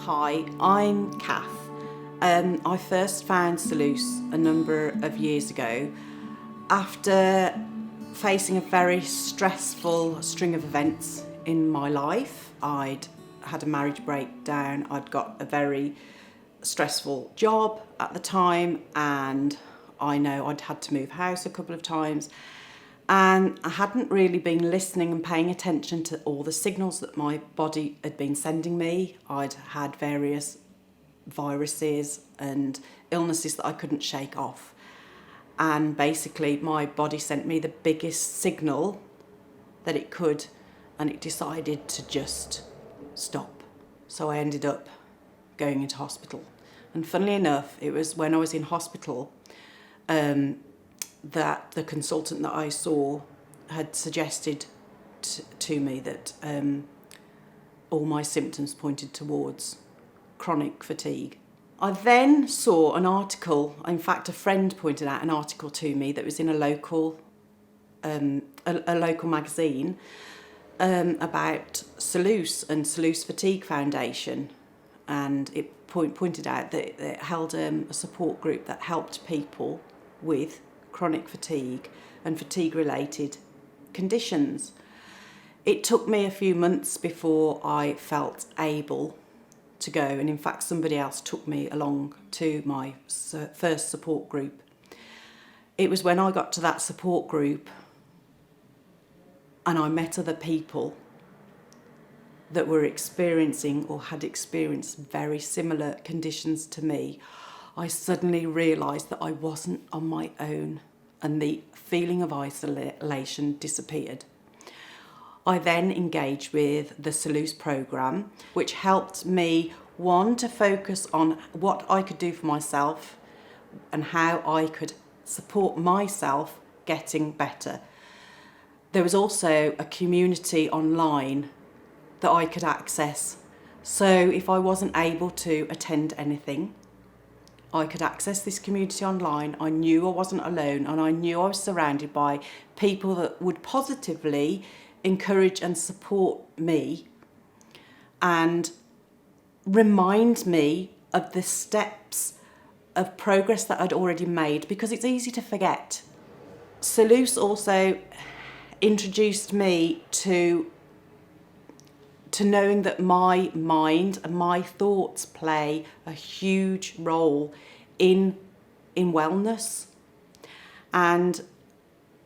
Hi, I'm Cath. I first found Salus a number of years ago after facing a very stressful string of events in my life. I'd had a marriage breakdown, I'd got a very stressful job at the time, and I know I'd had to move house a couple of times, and I hadn't really been listening and paying attention to all the signals that my body had been sending me. I'd had various viruses and illnesses that I couldn't shake off, and basically my body sent me the biggest signal that it could, and it decided to just stop. So I ended up going into hospital, and funnily enough, it was when I was in hospital that the consultant that I saw had suggested to me that all my symptoms pointed towards chronic fatigue. I then saw an article, in fact a friend pointed out an article to me that was in a local magazine about Salus and Salus Fatigue Foundation, and it pointed out that it held a support group that helped people with chronic fatigue and fatigue-related conditions. It took me a few months before I felt able to go, and in fact somebody else took me along to my first support group. It was when I got to that support group and I met other people that were experiencing or had experienced very similar conditions to me, I suddenly realised that I wasn't on my own, and the feeling of isolation disappeared. I then engaged with the Salus programme, which helped me, one, to focus on what I could do for myself and how I could support myself getting better. There was also a community online that I could access. So if I wasn't able to attend anything, I could access this community online. I knew I wasn't alone, and I knew I was surrounded by people that would positively encourage and support me and remind me of the steps of progress that I'd already made, because it's easy to forget. Salus also introduced me to knowing that my mind and my thoughts play a huge role in wellness, and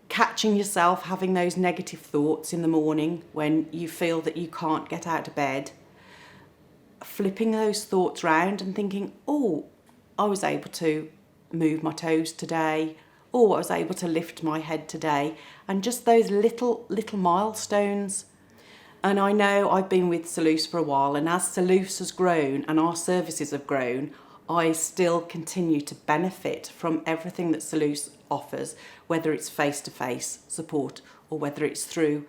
catching yourself having those negative thoughts in the morning when you feel that you can't get out of bed, flipping those thoughts round and thinking, oh, I was able to move my toes today, oh, I was able to lift my head today, and just those little milestones. And I know I've been with Salus for a while, and as Salus has grown and our services have grown, I still continue to benefit from everything that Salus offers, whether it's face-to-face support or whether it's through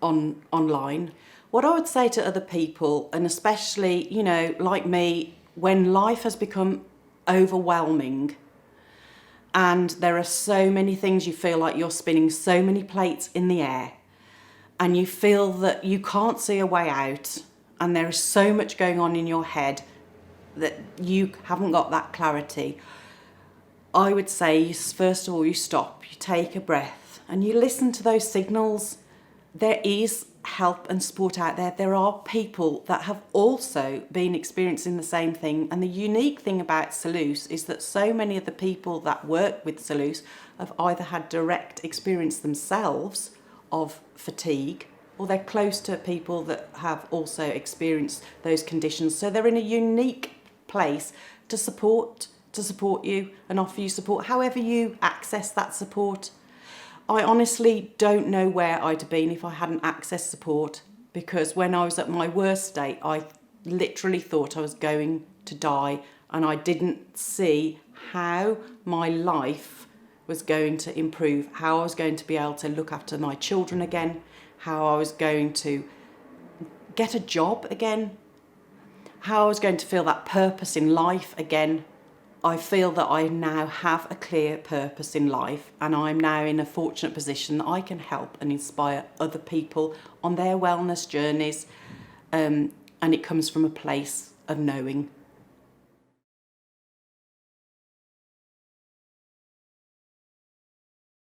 online. What I would say to other people, and especially, like me, when life has become overwhelming and there are so many things, you feel like you're spinning so many plates in the air, and you feel that you can't see a way out, and there is so much going on in your head that you haven't got that clarity, I would say, first of all, you stop, you take a breath, and you listen to those signals. There is help and support out there. There are people that have also been experiencing the same thing, and the unique thing about Salus is that so many of the people that work with Salus have either had direct experience themselves of fatigue, or they're close to people that have also experienced those conditions. So they're in a unique place to support you and offer you support, however you access that support. I honestly don't know where I'd have been if I hadn't accessed support, because when I was at my worst state, I literally thought I was going to die, and I didn't see how my life was going to improve, how I was going to be able to look after my children again, how I was going to get a job again, how I was going to feel that purpose in life again. I feel that I now have a clear purpose in life, and I'm now in a fortunate position that I can help and inspire other people on their wellness journeys, and and it comes from a place of knowing.